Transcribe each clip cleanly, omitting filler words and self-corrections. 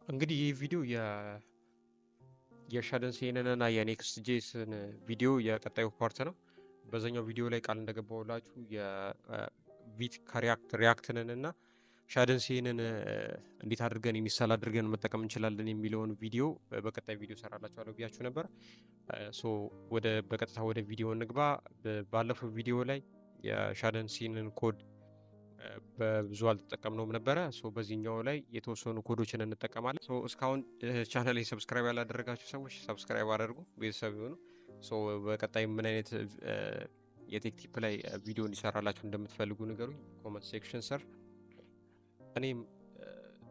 እንግዲህ ይህ ቪዲዮ የሻደን ሲንን እና የኔክስት ጄስን ቪዲዮ የቀጣዩ ፓርት ነው። በዛኛው ቪዲዮ ላይ ቃል እንደገባውላችሁ የቪት ሪያክትንን እና ሻደን ሲንን እንዴት አድርገን ኢንስታል አድርገን መጠቀም እንችላለን የሚለውን ቪዲዮ በቀጣይ ቪዲዮ ሰራላችኋለሁ ብያችሁ ነበር። በቀጥታ ወደ ቪዲዮ እንግባ። ባለፈው ቪዲዮ ላይ የሻደን ሲንን ኮድ በብዙ አልተጠቀምነውም ነበረ። በዚህኛው ላይ የተወሰኑ ኮዶችን እንጠቀማለን። እስካሁን ቻናል ላይ ሰብስክራይብ ያላደረጋችሁ ሰዎች ሰብስክራይብ አድርጉ፣ ቤተሰብ የሆኑ በቀጣይ ምን አይነት የቴክ ቲፕ ላይ ቪዲዮ እንዲሰራላችሁ እንደምትፈልጉ ንገሩኝ ኮመንት ሴክሽን ስር፣ እኔም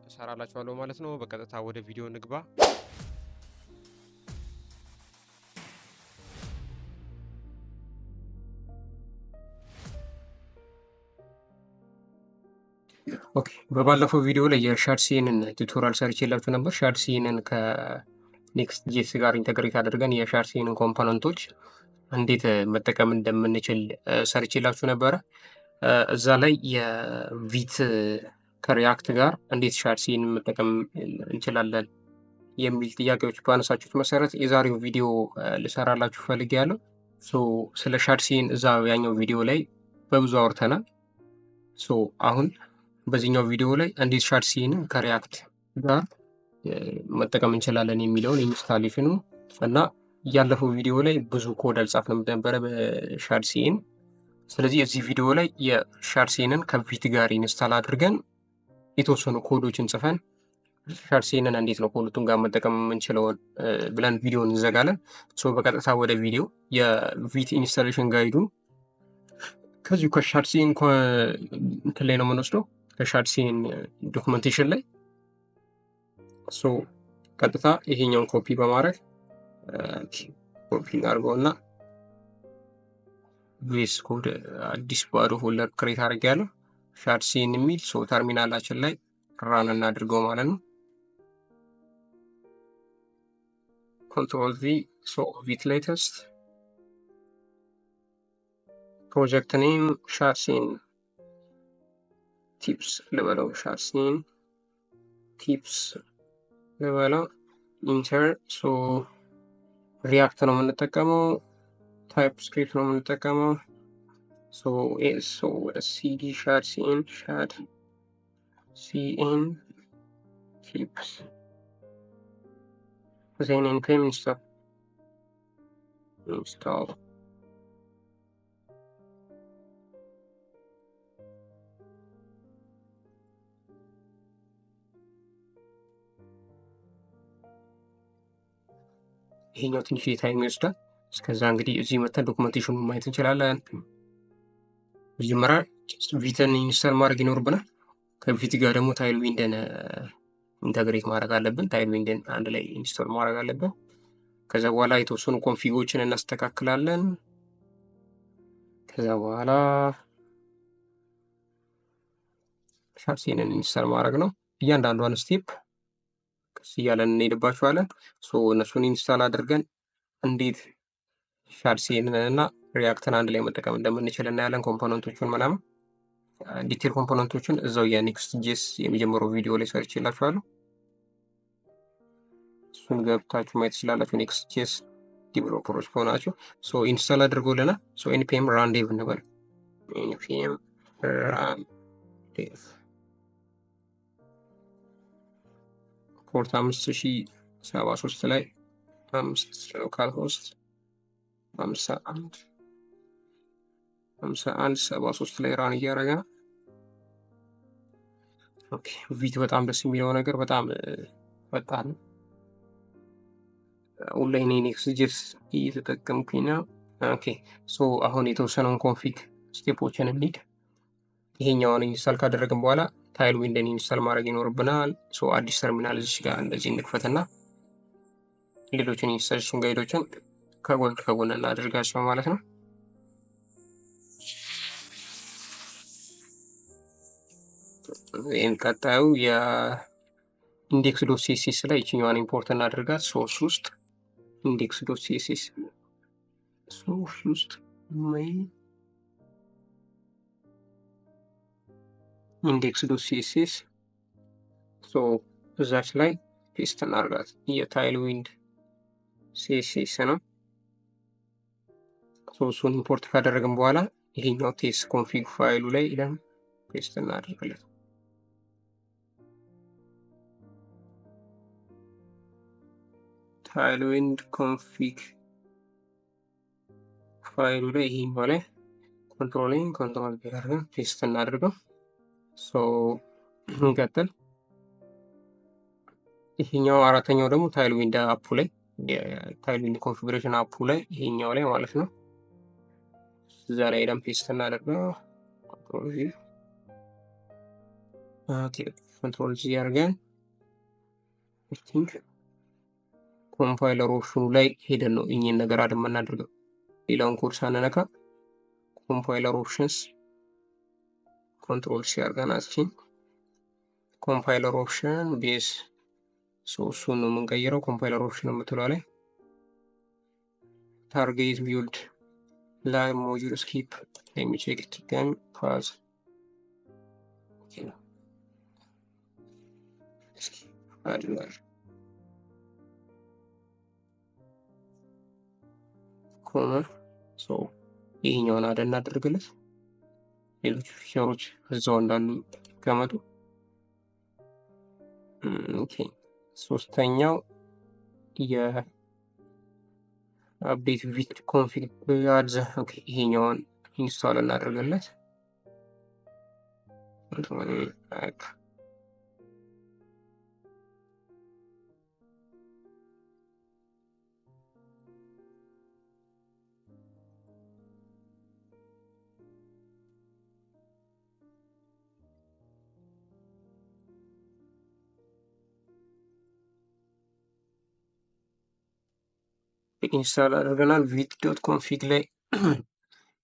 እሰራላችኋለሁ ማለት ነው። በቀጥታ ወደ ቪዲዮ እንግባ። ኦኬ፣ በባለፈው ቪዲዮ ላይ የሻድሲንን ቱቶሪያል ሰርቼላችሁ ነበር። ሻድሲንን ከኔክስት ጄስ ጋር ኢንተግሬት አድርገን የሻድሲንን ኮምፖነንቶች እንዴት መጠቀም እንደምንችል ሰርቼላችሁ ነበረ። እዛ ላይ የቪት ከሪያክት ጋር እንዴት ሻድሲንን መጠቀም እንችላለን የሚል ጥያቄዎች ባነሳችሁት መሰረት የዛሬው ቪዲዮ ልሰራላችሁ ፈልጌያለሁ። ስለ ሻድሲን እዛ ያኛው ቪዲዮ ላይ በብዙ አውርተናል። አሁን በዚህኛው ቪዲዮ ላይ እንዴት ሻድሲንን ከሪያክት ጋር መጠቀም እንችላለን የሚለውን ኢንስታሌሽኑ እና ያለፈው ቪዲዮ ላይ ብዙ ኮድ አልጻፍንም ነበረ በሻድሲን። ስለዚህ እዚህ ቪዲዮ ላይ የሻድሲንን ከቪት ጋር ኢንስታል አድርገን የተወሰኑ ኮዶችን ጽፈን ሻድሲንን እንዴት ነው ከሁለቱም ጋር መጠቀም የምንችለውን ብለን ቪዲዮን እንዘጋለን። በቀጥታ ወደ ቪዲዮ የቪት ኢንስታሌሽን ጋይዱን ከዚሁ ከሻድሲን እንትን ላይ ነው የምንወስደው፣ ከሻድሲን ዶክመንቴሽን ላይ። ቀጥታ ይሄኛውን ኮፒ በማድረግ ኮፒ አድርገውና ቪኤስ ኮድ አዲስ ባዶ ፎልደር ክሬት አድርጌያለሁ ሻድሲን የሚል ተርሚናላችን ላይ ራን እናድርገው ማለት ነው። ኮንትሮል ቪ ቪት ሌተስት ፕሮጀክት ኔም ሻድሲን ቲፕስ ልበለው፣ ሻድሲን ቲፕስ ልበለው፣ ኢንተር። ሪያክት ነው የምንጠቀመው፣ ታይፕ ስክሪፕት ነው የምንጠቀመው። ወደ ሲዲ ሻድሲን ቲፕስ then npm install ይሄኛው ትንሽ ታይም ይወስዳል። እስከዛ እንግዲህ እዚህ መተን ዶክመንቴሽኑ ማየት እንችላለን። መጀመሪያ ቪትን ኢንስታል ማድረግ ይኖርብናል። ከቪት ጋር ደግሞ ታይል ዊንድን ኢንተግሬት ማድረግ አለብን። ታይል ዊንድን አንድ ላይ ኢንስቶል ማድረግ አለብን። ከዛ በኋላ የተወሰኑ ኮንፊጎችን እናስተካክላለን። ከዛ በኋላ ሻድሲንን ኢንስታል ማድረግ ነው። እያንዳንዷን ስቴፕ ቀስ እያለን እንሄድባቸዋለን። እነሱን ኢንስታል አድርገን እንዴት ሻድሲንን እና ሪያክትን አንድ ላይ መጠቀም እንደምንችል እናያለን። ኮምፖነንቶቹን ምናምን ዲቴል ኮምፖነንቶችን እዛው የኔክስት ጄስ የሚጀምረው ቪዲዮ ላይ ሰርቼላችኋለሁ። እሱን ገብታችሁ ማየት ትችላላችሁ። ኔክስት ጄስ ዲቨሎፐሮች ከሆናችሁ ኢንስታል አድርጎልናል። ኤንፒኤም ራን ዴቭ እንበል። ኤንፒኤም ራን ዴቭ ፖርት 5073 ላይ 5 ሎካል ሆስት 5173 ላይ ራን እያደረገ ነው። ኦኬ፣ ቪት በጣም ደስ የሚለው ነገር በጣም ፈጣን ነው። ኦንላይን ኔክስት ጄስ እየተጠቀምኩኝ ነው። ኦኬ፣ አሁን የተወሰነውን ኮንፊግ ስቴፖችን እንሂድ። ይሄኛውን ኢንስታል ካደረግን በኋላ ታይል ዊንድን ኢንስታል ማድረግ ይኖርብናል። አዲስ ተርሚናል እዚህ ጋር እንደዚህ እንክፈትና ሌሎችን ኢንስታሌሽን ጋይዶችን ከጎን እናደርጋቸው ማለት ነው። ይህን ቀጣዩ የኢንዴክስ ዶት ሲኤስኤስ ላይ ይችኛዋን ኢምፖርት እናደርጋት። ሶርስ ውስጥ ኢንዴክስ ዶት ሲኤስኤስ ሶርስ ውስጥ ኢንዴክስ ዶት ሲኤስኤስ እዛች ላይ ፔስት እናድርጋት። የታይልዊንድ ሲኤስኤስ ነው። እሱን ኢምፖርት ካደረግን በኋላ ይሄኛው ቴስት ኮንፊግ ፋይሉ ላይ ሄደን ፔስት እናደርግለት። ታይልዊንድ ኮንፊግ ፋይሉ ላይ ይሄኛው ላይ ኮንትሮል አድርገን ፔስት እናድርገው። እንቀጥል። ይሄኛው አራተኛው ደግሞ ታይልዊንድ አፑ ላይ የታይልዊንድ ኮንፊግሬሽን አፑ ላይ ይሄኛው ላይ ማለት ነው። እዛ ላይ ሄደን ፔስት እናደርገው። ኮንትሮል ዚ አድርገን ኮምፓይለር ኦፕሽኑ ላይ ሄደን ነው እኚህን ነገር አድ የምናደርገው። ሌላውን ኮድ ሳንነካ ኮምፓይለር ኦፕሽንስ ኮንትሮል ሲ አድርገን አስቺን ኮምፓይለር ኦፕሽን ቤዝ እሱን ነው የምንቀይረው። ኮምፓይለር ኦፕሽን የምትለው ላይ ታርጌት ቢልድ ላይ ሞጁል ስኪፕ የሚቼክ ድጋሚ ፓዝ አድርጓል። ይሄኛውን አደ እናደርግለት። ሌሎች ፊቸሮች እዛው እንዳሉ ይቀመጡ። ሶስተኛው የአፕዴት ቪት ኮንፊግ ያድዘ ይሄኛውን ኢንስታል እናደርግለት። ኢንስታል አድርገናል። ቪት ዶት ኮንፊግ ላይ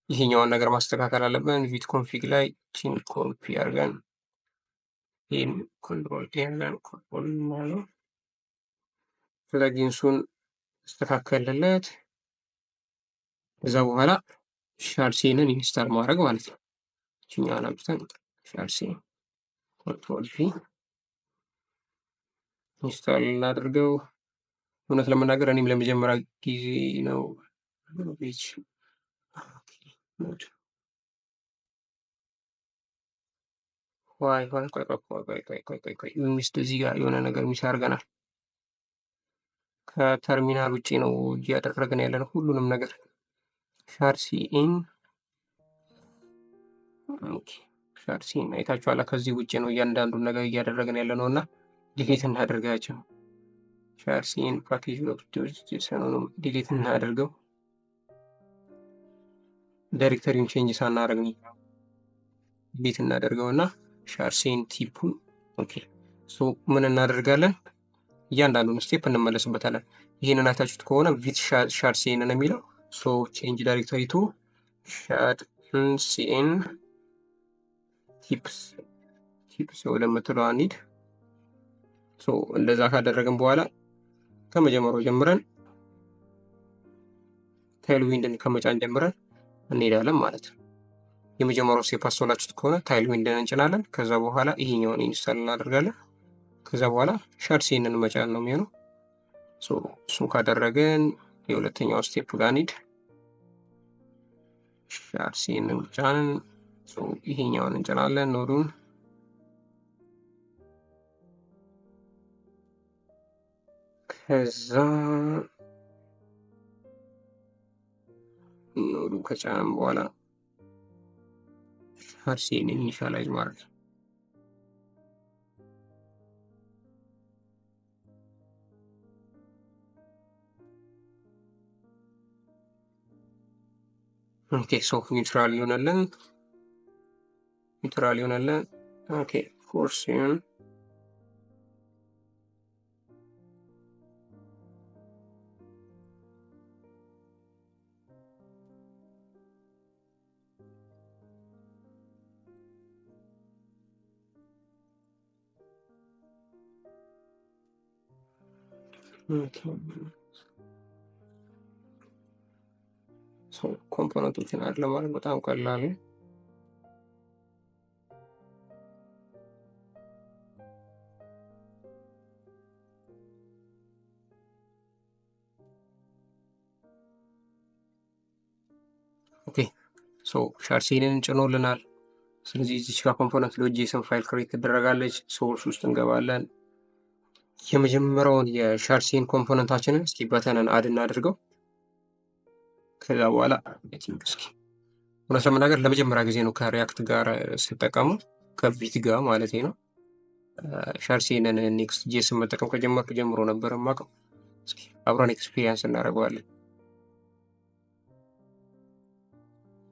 ይሄኛውን ነገር ማስተካከል አለብን። ቪት ኮንፊግ ላይ ቺን ኮፒ አድርገን ይህን ኮንትሮል ቴርናል ኮንትሮል ማለት ፕለጊንሱን አስተካከልለት። ከዛ በኋላ ሻርሲንን ኢንስታል ማድረግ ማለት ነው። ይሄኛውን አብተን ሻርሲ ኮንትሮል ቪ ኢንስታል እናድርገው። እውነት ለመናገር እኔም ለመጀመሪያ ጊዜ ነው ቤች ቆይ ሚስት እዚህ ጋር የሆነ ነገር ሚስ አድርገናል። ከተርሚናል ውጭ ነው እያደረግን ያለ ነው ሁሉንም ነገር። ሻርሲን አይታችኋላ። ከዚህ ውጭ ነው እያንዳንዱን ነገር እያደረግን ያለ ነው እና ዲሊት እናደርጋቸው። ሻርሲን ፓኬጅ ነው ዲሊት እናደርገው። ዳይሬክተሪውን ቼንጅ ሳናደርግ ዲሊት እናደርገው እና ሻርሲን ቲፑን ምን እናደርጋለን? እያንዳንዱን ስቴፕ እንመለስበታለን። ይህንን አይታችሁት ከሆነ ቪት ሻርሲን ነው የሚለው። ቼንጅ ዳይሬክተሪ ቱ ሻርሲን ቲፕስ ወደምትለው አንሂድ። እንደዛ ካደረግን በኋላ ከመጀመሪያው ጀምረን ታይልዊንድን ከመጫን ጀምረን እንሄዳለን ማለት ነው። የመጀመሪያው ስቴፕ አስተውላችሁት ከሆነ ታይልዊንድን እንጭናለን። ከዛ በኋላ ይሄኛውን ኢንስታል እናደርጋለን። ከዛ በኋላ ሻርሲንን መጫን ነው የሚሆነው። እሱን ካደረግን የሁለተኛው ስቴፕ ጋር እንሂድ። ሻርሲንን ጫንን። ይሄኛውን እንጭናለን ኖዱን። ከዛ ኖዱ ከጫንም በኋላ ሻርሲን ኢኒሻላይዝ ማድረግ ነው። ኒውትራል ይሆናለን። ፎርሲን ኮምፖነንቶችን አድ ለማድረግ በጣም ቀላል ነው። ኦኬ ሶ ሻርሲንን ጭኖልናል። ስለዚህ እዚች ጋር ኮምፖነንት ጄሰን ፋይል ክሬት ትደረጋለች። ሶርስ ውስጥ እንገባለን። የመጀመሪያውን የሻርሲን ኮምፖነንታችንን እስኪ በተንን አድ እናድርገው። ከዛ በኋላ እስኪ እውነት ለመናገር ለመጀመሪያ ጊዜ ነው ከሪያክት ጋር ስጠቀሙ ከቪት ጋር ማለት ነው። ሻርሲንን ኔክስት ጄስን መጠቀም ከጀመርኩ ጀምሮ ነበር የማውቀው። እስኪ አብረን ኤክስፒሪየንስ እናደርገዋለን።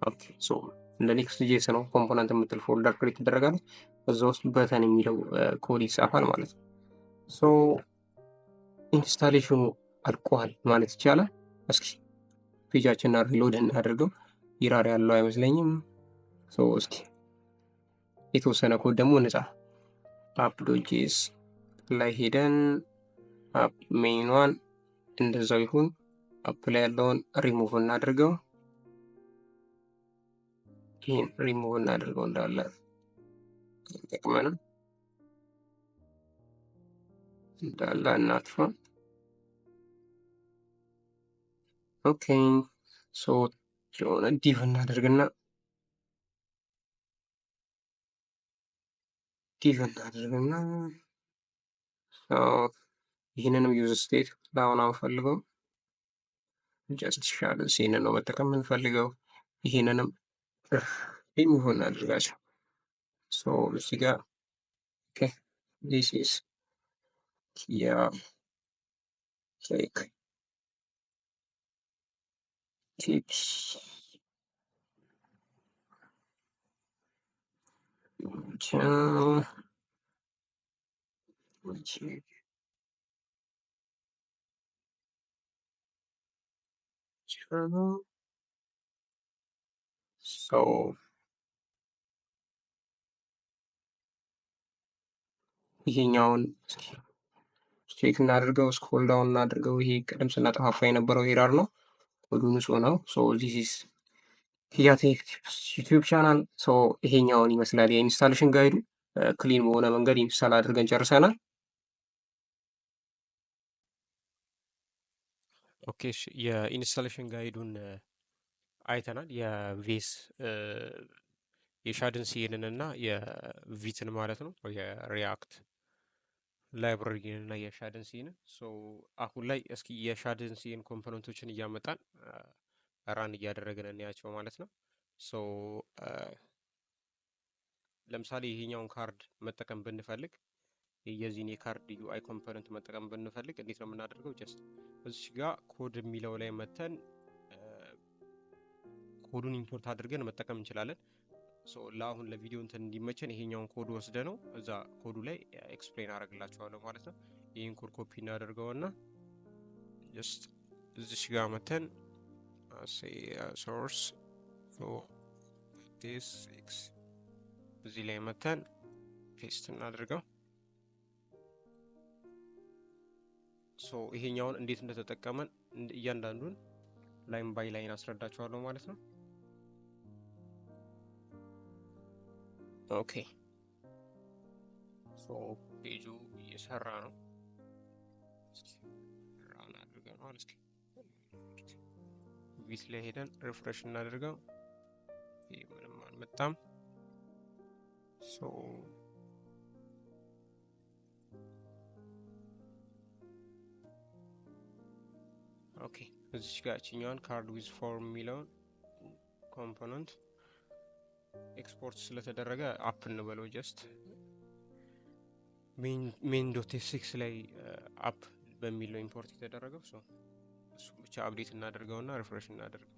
ኦኬ ሶ እንደ ኔክስት ጄስ ነው ኮምፖነንት የምትል ፎልደር ክሬት ትደረጋለች። እዛ ውስጥ በተን የሚለው ኮድ ይጻፋል ማለት ነው። ሶ ኢንስታሌሽኑ አልቋል ማለት ይቻላል። እስኪ ፔጃችንን ሪሎድ እናደርገው። ኢራር ያለው አይመስለኝም። ሶ እስኪ የተወሰነ ኮድ ደግሞ እንጻፍ። app.js ላይ ሄደን አፕ ሜይኗን እንደዛው ይሁን። አፕ ላይ ያለውን ሪሙቭ እናድርገው። ይህን ሪሙቭ እናድርገው እንዳለ ጠቅመንም እንዳለ እናጥፋ። ኦኬ ሶ የሆነ ዲቭ እናደርግና ይህንንም ዩዝ ስቴት ለአሁን አንፈልገው። ጀስት ሻርሲንን ነው መጠቀም የምንፈልገው። ይህንንም ሪሙቭ እናድርጋቸው። ሶ እዚህ ጋር ኦኬ ዲስ ኢዝ ላይክ ቲፕስ ሶ ይሄኛውን ቼክ እናድርገው። ስክሮል ዳውን እናድርገው። ይሄ ቀደም ስናጠፋፋ የነበረው ኤራር ነው። ሁሉ ንጹህ ነው። ሶ ዚስ ኢዝ ሂያቴክ ዩቲዩብ ቻናል። ሶ ይሄኛውን ይመስላል የኢንስታሌሽን ጋይዱ። ክሊን በሆነ መንገድ ኢንስታል አድርገን ጨርሰናል። ኦኬ የኢንስታሌሽን ጋይዱን አይተናል። የቬስ የሻድንሲንን እና የቪትን ማለት ነው የሪያክት ላይብረሪን እና የሻድንሲንን። ሶ አሁን ላይ እስኪ የሻድንሲን ኮምፖነንቶችን እያመጣን ራን እያደረግን እናያቸው ማለት ነው። ሶ ለምሳሌ ይሄኛውን ካርድ መጠቀም ብንፈልግ የዚህን የካርድ ዩአይ ኮምፖነንት መጠቀም ብንፈልግ እንዴት ነው የምናደርገው? ጀስት እዚህ ጋር ኮድ የሚለው ላይ መተን ኮዱን ኢምፖርት አድርገን መጠቀም እንችላለን። ሶ ለአሁን ለቪዲዮ እንትን እንዲመቸን ይሄኛውን ኮድ ወስደ ነው እዛ ኮዱ ላይ ኤክስፕሌን አደርግላችኋለሁ ማለት ነው። ይህን ኮድ ኮፒ እናደርገውና ጀስት እዚህ ጋር መተን ሶርስ እዚህ ላይ መተን ፔስት እናድርገው። ሶ ይሄኛውን እንዴት እንደተጠቀመን እያንዳንዱን ላይን ባይ ላይን አስረዳችኋለሁ ማለት ነው። ኦኬ ሶ ፔጁ እየሰራ ነው። ራን አድርገናል። እስኪ ቪት ላይ ሄደን ሪፍሬሽ እናድርገው። ይሄ ምንም አልመጣም። ሶ ኦኬ እዚች ጋር እችኛዋን ካርድ ዊዝ ፎርም የሚለውን ኮምፖነንት ኤክስፖርት ስለተደረገ አፕ እንበለው። ጀስት ሜን ዶት ኤስ6 ላይ አፕ በሚል ነው ኢምፖርት የተደረገው። ሶ እሱ ብቻ አፕዴት እናደርገውና ሪፍሬሽ እናደርገው።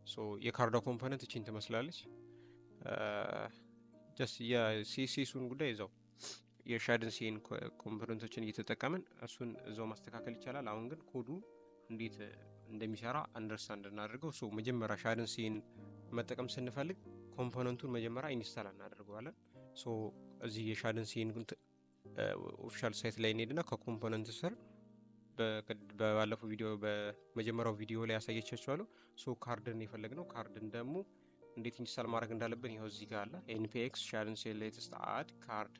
ሶ የካርዷ ኮምፖነንት እቺን ትመስላለች። ጀስት የሲኤስኤሱን ጉዳይ እዛው የሻድንሲን ኮምፖነንቶችን እየተጠቀምን እሱን እዛው ማስተካከል ይቻላል። አሁን ግን ኮዱ እንዴት እንደሚሰራ አንደርስታንድ እናደርገው። ሶ መጀመሪያ ሻድንሲን መጠቀም ስንፈልግ ኮምፖነንቱን መጀመሪያ ኢንስታል እናደርገዋለን። ሶ እዚህ የሻድንሲን ኦፊሻል ሳይት ላይ እንሄድና ከኮምፖነንት ስር ባለፈው ቪዲዮ በመጀመሪያው ቪዲዮ ላይ ያሳየቻችኋለሁ። ሶ ካርድን የፈለግነው ካርድን ደግሞ እንዴት ኢንስታል ማድረግ እንዳለብን ይኸው እዚህ ጋር አለ። npx ሻድንሲ ሌተስት አድ ካርድ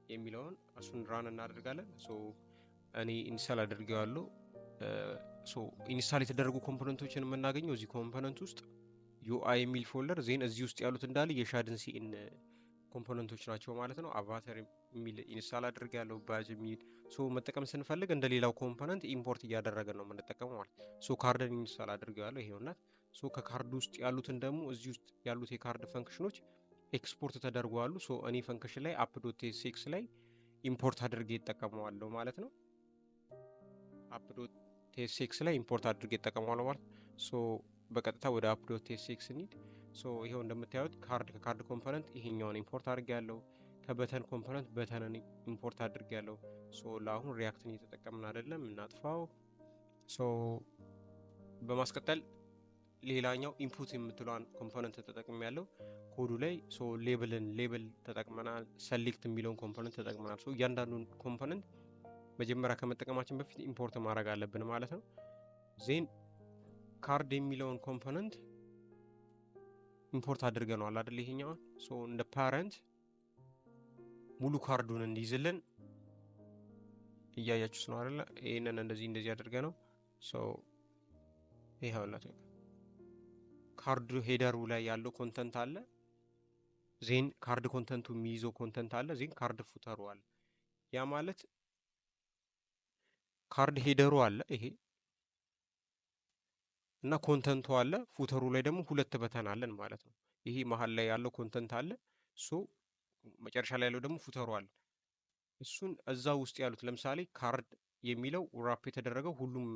የሚለውን እሱን ራን እናደርጋለን። ሶ እኔ ኢንስታል አድርጌዋለሁ። ሶ ኢንስታል የተደረጉ ኮምፖነንቶችን የምናገኘው እዚህ ኮምፖነንት ውስጥ ዩአይ የሚል ፎልደር ዜን እዚህ ውስጥ ያሉት እንዳለ የሻድን ሲኤን ኮምፖነንቶች ናቸው ማለት ነው። አቫተር የሚል ኢንስታል አድርጌያለሁ። ባጅ የሚል መጠቀም ስንፈልግ እንደ ሌላው ኮምፖነንት ኢምፖርት እያደረገን ነው የምንጠቀመው ማለት ነው። ካርድን ኢንስታል አድርጌያለሁ ይሄውና። ከካርድ ውስጥ ያሉትን ደግሞ እዚህ ውስጥ ያሉት የካርድ ፈንክሽኖች ኤክስፖርት ተደርገዋሉ። እኔ ፈንክሽን ላይ app.tsx ላይ ኢምፖርት አድርጌ እጠቀመዋለሁ ማለት ነው። app.tsx ላይ ኢምፖርት አድርጌ እጠቀመዋለሁ ማለት ነው። በቀጥታ ወደ app.tsx እንሂድ። ይሄው እንደምታዩት ከካርድ ኮምፖነንት ይሄኛውን ኢምፖርት አድርጌያለሁ። ከበተን ኮምፖነንት በተንን ኢምፖርት አድርጌያለሁ። ለአሁን ሪያክትን እየተጠቀምን አይደለም፣ እናጥፋው። በማስቀጠል ሌላኛው ኢንፑት የምትለዋን ኮምፖነንት ተጠቅሜያለሁ ኮዱ ላይ። ሌብል ተጠቅመናል። ሰሌክት የሚለውን ኮምፖነንት ተጠቅመናል። እያንዳንዱን ኮምፖነንት መጀመሪያ ከመጠቀማችን በፊት ኢምፖርት ማድረግ አለብን ማለት ነው። ዜን ካርድ የሚለውን ኮምፖነንት ኢምፖርት አድርገናል አይደል? ይሄኛውን እንደ ፓረንት ሙሉ ካርዱን እንዲይዝልን እያያችሁት ነው አይደል? ይሄንን እንደዚህ አድርገ ነው ይሄውላችሁ ካርድ ሄደሩ ላይ ያለው ኮንተንት አለ። ዜን ካርድ ኮንተንቱ የሚይዘው ኮንተንት አለ። ዜን ካርድ ፉተሩ አለ። ያ ማለት ካርድ ሄደሩ አለ ይሄ እና ኮንተንቱ አለ። ፉተሩ ላይ ደግሞ ሁለት በተን አለን ማለት ነው። ይሄ መሀል ላይ ያለው ኮንተንት አለ። መጨረሻ ላይ ያለው ደግሞ ፉተሩ አለ። እሱን እዛ ውስጥ ያሉት ለምሳሌ ካርድ የሚለው ራፕ የተደረገው ሁሉም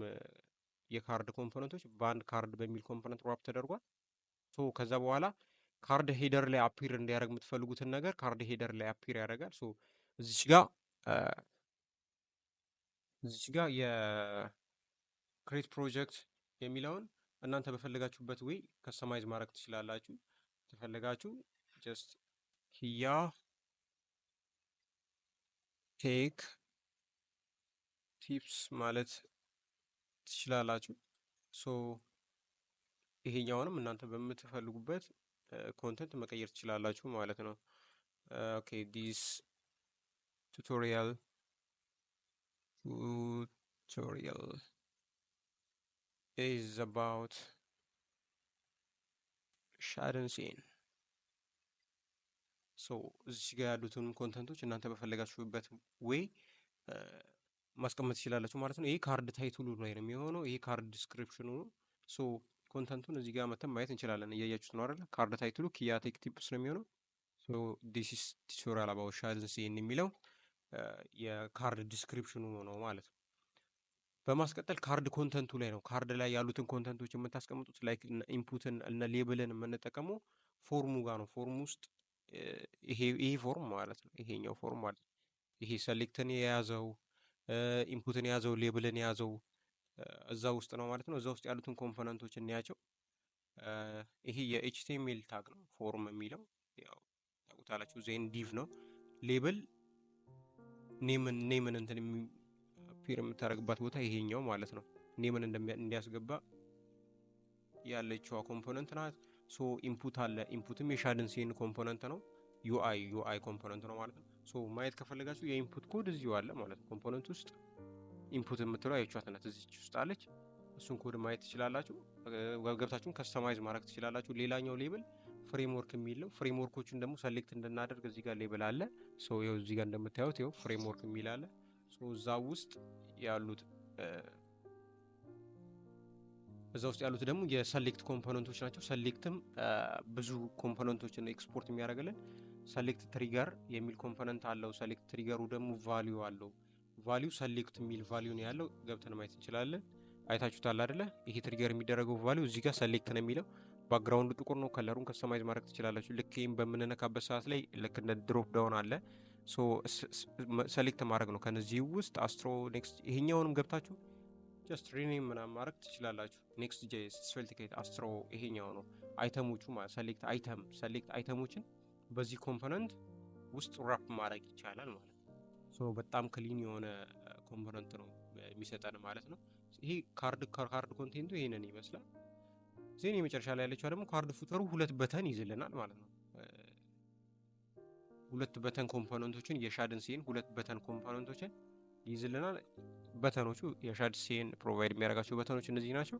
የካርድ ኮምፖነንቶች በአንድ ካርድ በሚል ኮምፖነንት ራፕ ተደርጓል። ከዛ በኋላ ካርድ ሄደር ላይ አፒር እንዲያደርግ የምትፈልጉትን ነገር ካርድ ሄደር ላይ አፒር ያደርጋል። እዚች ጋር የክሬት ፕሮጀክት የሚለውን እናንተ በፈለጋችሁበት ወይ ከስተማይዝ ማድረግ ትችላላችሁ። ተፈለጋችሁ ጀስት ሂያ ቴክ ቲፕስ ማለት ትችላላችሁ። ይሄኛውንም እናንተ በምትፈልጉበት ኮንተንት መቀየር ትችላላችሁ ማለት ነው። ኦኬ ዲስ ቱቶሪያል is about ሻድን ሲኤን። እዚህ ጋር ያሉትን ኮንተንቶች እናንተ በፈለጋችሁበት ወይ ማስቀመጥ ትችላላችሁ ማለት ነው። ይሄ ካርድ ታይትሉ ነው የሚሆነው። ይሄ ካርድ ዲስክሪፕሽኑ ነው። ኮንተንቱን እዚህ ጋር መተን ማየት እንችላለን። እያያችሁት ነው አይደል? ካርድ ታይትሉ ኪያቴክ ቲፕስ ነው የሚሆነው። ዲስ ኢዝ ቱቶሪያል አባውት ሻድን ሲኤን የሚለው የካርድ ዲስክሪፕሽኑ ነው ማለት ነው። በማስቀጠል ካርድ ኮንተንቱ ላይ ነው። ካርድ ላይ ያሉትን ኮንተንቶች የምታስቀምጡት ላይክ ኢንፑትን እና ሌብልን የምንጠቀመው ፎርሙ ጋር ነው። ፎርሙ ውስጥ ይሄ ፎርም ማለት ነው። ይሄኛው ፎርም ማለት ነው። ይሄ ሰሌክትን የያዘው ኢንፑትን የያዘው ሌብልን የያዘው እዛ ውስጥ ነው ማለት ነው። እዛ ውስጥ ያሉትን ኮምፖነንቶች እናያቸው። ይሄ የኤችቲኤምኤል ታግ ነው። ፎርም የሚለው ያው ታውቁታላችሁ። ዜን ዲቭ ነው። ሌብል ኔምን እንትን ፒር የምታደርግባት ቦታ ይሄኛው ማለት ነው። ኔምን እንዲያስገባ ያለችዋ ኮምፖነንት ናት። ኢንፑት አለ። ኢንፑትም የሻድን ሲኤን ኮምፖነንት ነው። ዩአይ ኮምፖነንት ነው ማለት ነው። ማየት ከፈለጋችሁ የኢንፑት ኮድ እዚሁ አለ ማለት ነው። ኮምፖነንት ውስጥ ኢንፑት የምትለው አይቻት ናት፣ እዚች ውስጥ አለች። እሱን ኮድ ማየት ትችላላችሁ። ገብታችሁን ከስተማይዝ ማድረግ ትችላላችሁ። ሌላኛው ሌብል ፍሬምወርክ የሚል ነው። ፍሬምወርኮችን ደግሞ ሰሌክት እንድናደርግ እዚህ ጋር ሌብል አለ። ይኸው እዚህ ጋር እንደምታዩት ይኸው ፍሬምወርክ የሚል አለ። እዛ ውስጥ ያሉት ደግሞ የሰሌክት ኮምፖነንቶች ናቸው። ሰሌክትም ብዙ ኮምፖነንቶችን ኤክስፖርት የሚያደርግልን ሰሌክት ትሪገር የሚል ኮምፖነንት አለው። ሰሌክት ትሪገሩ ደግሞ ቫሊዩ አለው። ቫሊዩ ሰሌክት የሚል ቫሊዩ ነው ያለው። ገብተን ማየት እንችላለን። አይታችሁታል አይደለ? ይሄ ትሪገር የሚደረገው ቫሊዩ እዚህ ጋር ሰሌክት ነው የሚለው። ባክግራውንዱ ጥቁር ነው። ከለሩን ከስተማይዝ ማድረግ ትችላላችሁ። ልክ ይህም በምንነካበት ሰዓት ላይ ልክ እንደ ድሮፕ ዳውን አለ። ሰሌክት ማድረግ ነው ከነዚህ ውስጥ አስትሮ ኔክስት። ይሄኛውንም ገብታችሁ ጀስት ሪኔም ምናምን ማድረግ ትችላላችሁ። ኔክስት ጄስ ስፔልቲኬት አስትሮ ይሄኛው ነው። አይተሞቹ ማለት ሰሌክት አይተሞችን በዚህ ኮምፖነንት ውስጥ ራፕ ማድረግ ይቻላል ማለት ነው። በጣም ክሊን የሆነ ኮምፖነንት ነው የሚሰጠን ማለት ነው። ይሄ ካርድ ኮንቴንቱ ይሄንን ይመስላል። ዜን የመጨረሻ ላይ ያለችው ደግሞ ካርድ ፉተሩ ሁለት በተን ይዝልናል ማለት ነው። ሁለት በተን ኮምፖነንቶችን የሻድን ሲኤን ሁለት በተን ኮምፖነንቶችን ይዝልናል። በተኖቹ የሻድ ሲኤን ፕሮቫይድ የሚያደርጋቸው በተኖች እነዚህ ናቸው።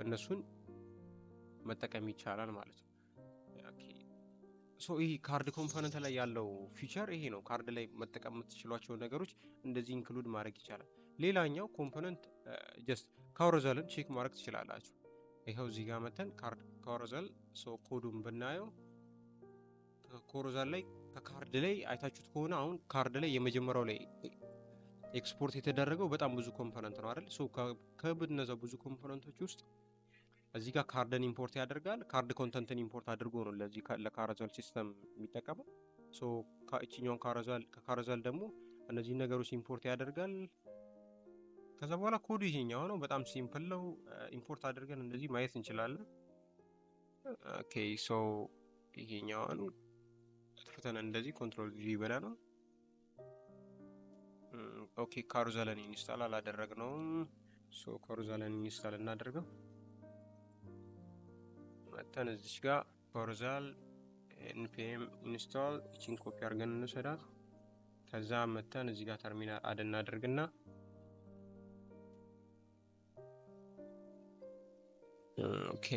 እነሱን መጠቀም ይቻላል ማለት ነው። ኦኬ ሶ ይህ ካርድ ኮምፖነንት ላይ ያለው ፊቸር ይሄ ነው። ካርድ ላይ መጠቀም የምትችሏቸው ነገሮች እንደዚህ ኢንክሉድ ማድረግ ይቻላል። ሌላኛው ኮምፖነንት ጀስት ካሮዘልን ቼክ ማድረግ ትችላላችሁ። ይኸው እዚህ ጋር መተን ካሮዘል ኮዱን ብናየው ካሮዘል ላይ ከካርድ ላይ አይታችሁት ከሆነ አሁን ካርድ ላይ የመጀመሪያው ላይ ኤክስፖርት የተደረገው በጣም ብዙ ኮምፖነንት ነው አይደል? ከነዛ ብዙ ኮምፖነንቶች ውስጥ እዚህ ጋር ካርድን ኢምፖርት ያደርጋል። ካርድ ኮንተንትን ኢምፖርት አድርጎ ነው ለዚህ ለካሮዘል ሲስተም የሚጠቀመው። እችኛውን ከካሮዘል ደግሞ እነዚህ ነገሮች ኢምፖርት ያደርጋል። ከዛ በኋላ ኮዱ ይሄኛው ነው። በጣም ሲምፕል ነው። ኢምፖርት አድርገን እንደዚህ ማየት እንችላለን። ኦኬ ሶ ይሄኛውን አጥፍተን እንደዚህ ኮንትሮል ቪ ብለናል። ኦኬ ካሮዘልን ኢንስታል አላደረግነውም። ካሮዘልን ኢንስታል እናደርገው። መተን እዚች ጋር ካሮዘል npm ኢንስታል እቺን ኮፒ አድርገን እንሰዳት። ከዛ መተን እዚህ ጋር ተርሚናል አድ እናደርግና ኦኬ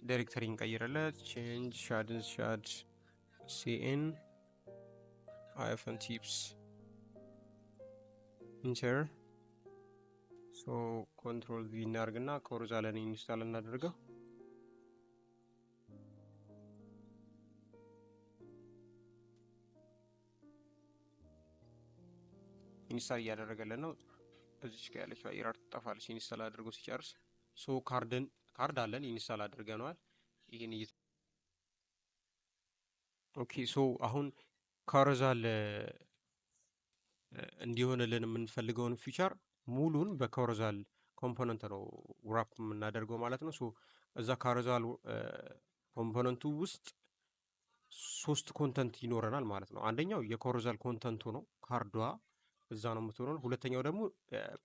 ዳይሬክተሪ እንቀይረለት። ቼንጅ ሻድ cn -tips ኢንተር ኮንትሮል ቪ እናርግና ካሮዘልን ኢንስታል እናደርገው። ኢንስታል እያደረገልን ነው። እዚች ጋር ያለችው ኤረር ትጠፋለች ኢንስታል አድርጎ ሲጨርስ። ካርድ አለን ኢንስታል አድርገነዋል። ይሄን ኦኬ አሁን ካሮዘል እንዲሆንልን የምንፈልገውን ፊቸር ሙሉን በካሮዘል ኮምፖነንት ነው ራፕ የምናደርገው ማለት ነው። እዛ ካሮዘል ኮምፖነንቱ ውስጥ 3 ኮንተንት ይኖረናል ማለት ነው። አንደኛው የካሮዘል ኮንተንቱ ነው፣ ካርዷ እዛ ነው የምትሆነው። ሁለተኛው ደግሞ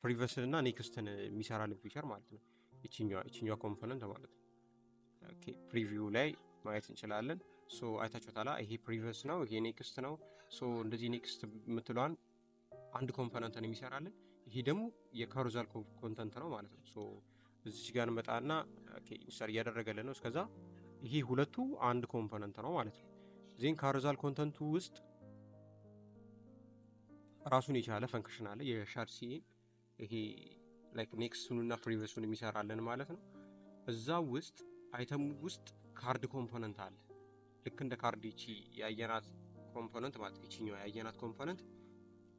ፕሪቪየስን እና ኔክስትን የሚሰራልን ፊቸር ማለት ነው። ይችኛዋ ኮምፖነንት ማለት ነው። ኦኬ ፕሪቪው ላይ ማየት እንችላለን። አይታችኋታል። ይሄ ፕሪቪየስ ነው፣ ይሄ ኔክስት ነው። እንደዚህ ኔክስት የምትለዋን አንድ ኮምፖነንትን የሚሰራልን፣ ይሄ ደግሞ የካሮዘል ኮንተንት ነው ማለት ነው። እዚች ጋር እንመጣና ኢንስታል እያደረገልን ነው። እስከዛ ይሄ ሁለቱ አንድ ኮምፖነንት ነው ማለት ነው። ዜን ካሮዘል ኮንተንቱ ውስጥ ራሱን የቻለ ፈንክሽን አለ የሻድ ሲን፣ ይሄ ላይክ ኔክስቱን እና ፕሪቪየሱን የሚሰራልን ማለት ነው። እዛ ውስጥ አይተሙ ውስጥ ካርድ ኮምፖነንት አለ። ልክ እንደ ካርድ ይቺ ያየናት ኮምፖነንት ማለት ይቺኛው ያየናት ኮምፖነንት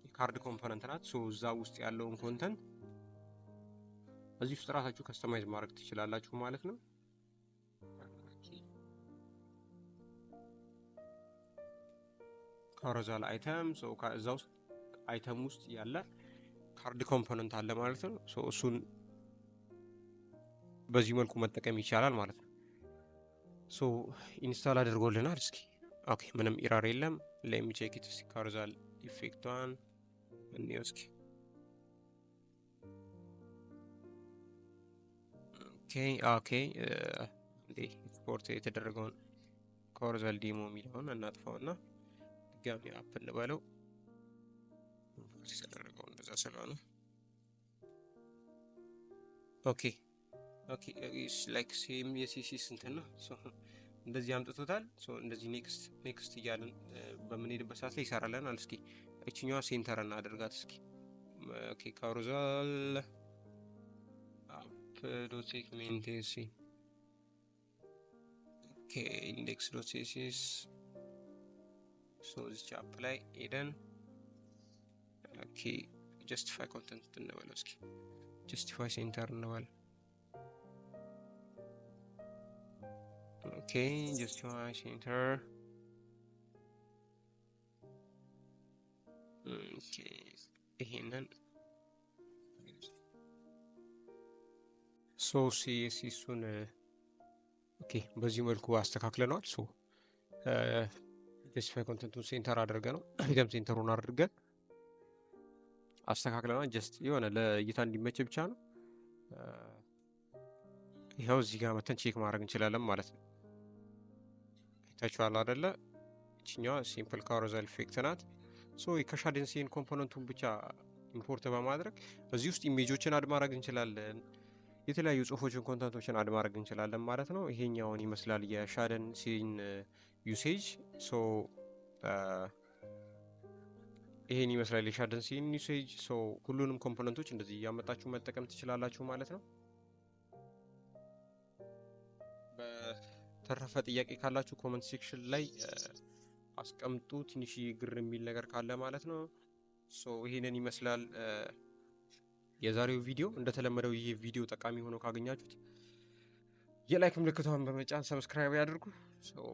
የካርድ ኮምፖነንት ናት። እዛ ውስጥ ያለውን ኮንተንት እዚህ ውስጥ ራሳችሁ ከስተማይዝ ማድረግ ትችላላችሁ ማለት ነው። ካሮዘል አይተም እዛ ውስጥ አይተም ውስጥ ያለ ካርድ ኮምፖነንት አለ ማለት ነው። እሱን በዚህ መልኩ መጠቀም ይቻላል ማለት ነው። ኢንስታል አድርጎልናል። እስኪ ኦኬ ምንም ኢራር የለም። ሌት ሚ ቼክ ኢት። እስኪ ካሮዘል ኢፌክቷን እንየው እስኪ። ኦኬ ኤክስፖርት የተደረገውን ካሮዘል ዴሞ የሚለውን እናጥፋውና ድጋሚ አፕ እንበለው። የተደረገው እንደዛ ስለሆነ ኦኬ ላይክ ሴም የሲሲስ እንትን ነው። እንደዚህ አምጥቶታል። እንደዚህ ኔክስት እያለን በምንሄድበት ሰዓት ላይ ይሰራልናል። እስኪ እችኛዋ ሴንተር እናደርጋት እስኪ። ኦኬ ካሮዘል አፕ ዶት ሴግሜንቴሲ ኦኬ ኢንዴክስ ዶት ሲሲስ እዚች አፕ ላይ ሄደን ኦኬ ጀስቲፋይ ኮንተንት እንበለው እስኪ። ጀስቲፋይ ሴንተር እንበል። ኦኬ ጀስቲፋይ ሴንተር ኦኬ ይሄንን ሲኤስኤሱን ኦኬ በዚህ መልኩ አስተካክለናል። ጀስቲፋይ ኮንተንቱን ሴንተር አድርገ ነው ደም ሴንተሩን አድርገን አስተካክለናል። ጀስት የሆነ ለእይታ እንዲመች ብቻ ነው። ይኸው እዚህ ጋር መተን ቼክ ማድረግ እንችላለን ማለት ነው። አይታችኋል አይደለ? እችኛዋ ሲምፕል ካሮዘል ኢፌክት ናት። ከሻድ ሲን ኮምፖነንቱን ብቻ ኢምፖርት በማድረግ እዚህ ውስጥ ኢሜጆችን አድ ማድረግ እንችላለን። የተለያዩ ጽሁፎችን ኮንተንቶችን አድ ማድረግ እንችላለን ማለት ነው። ይሄኛውን ይመስላል የሻደን ሲን ዩሴጅ። ሶ ይሄን ይመስላል የሻደን ሲን ዩሴጅ። ሶ ሁሉንም ኮምፖነንቶች እንደዚህ እያመጣችሁ መጠቀም ትችላላችሁ ማለት ነው። በተረፈ ጥያቄ ካላችሁ ኮመንት ሴክሽን ላይ አስቀምጡ፣ ትንሽ ግር የሚል ነገር ካለ ማለት ነው። ሶ ይሄንን ይመስላል የዛሬው ቪዲዮ። እንደተለመደው ይህ ቪዲዮ ጠቃሚ ሆኖ ካገኛችሁት የላይክ ምልክቷን በመጫን ሰብስክራይብ ያድርጉ።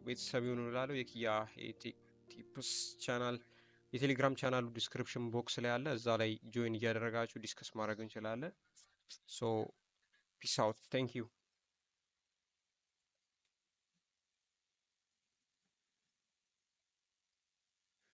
ቤተሰብ ይሁኑ እላለሁ። የኪያ ቲፕስ ቻናል የቴሌግራም ቻናሉ ዲስክሪፕሽን ቦክስ ላይ አለ። እዛ ላይ ጆይን እያደረጋችሁ ዲስከስ ማድረግ እንችላለን። ሶ ፒስ አውት። ታንክ ዩ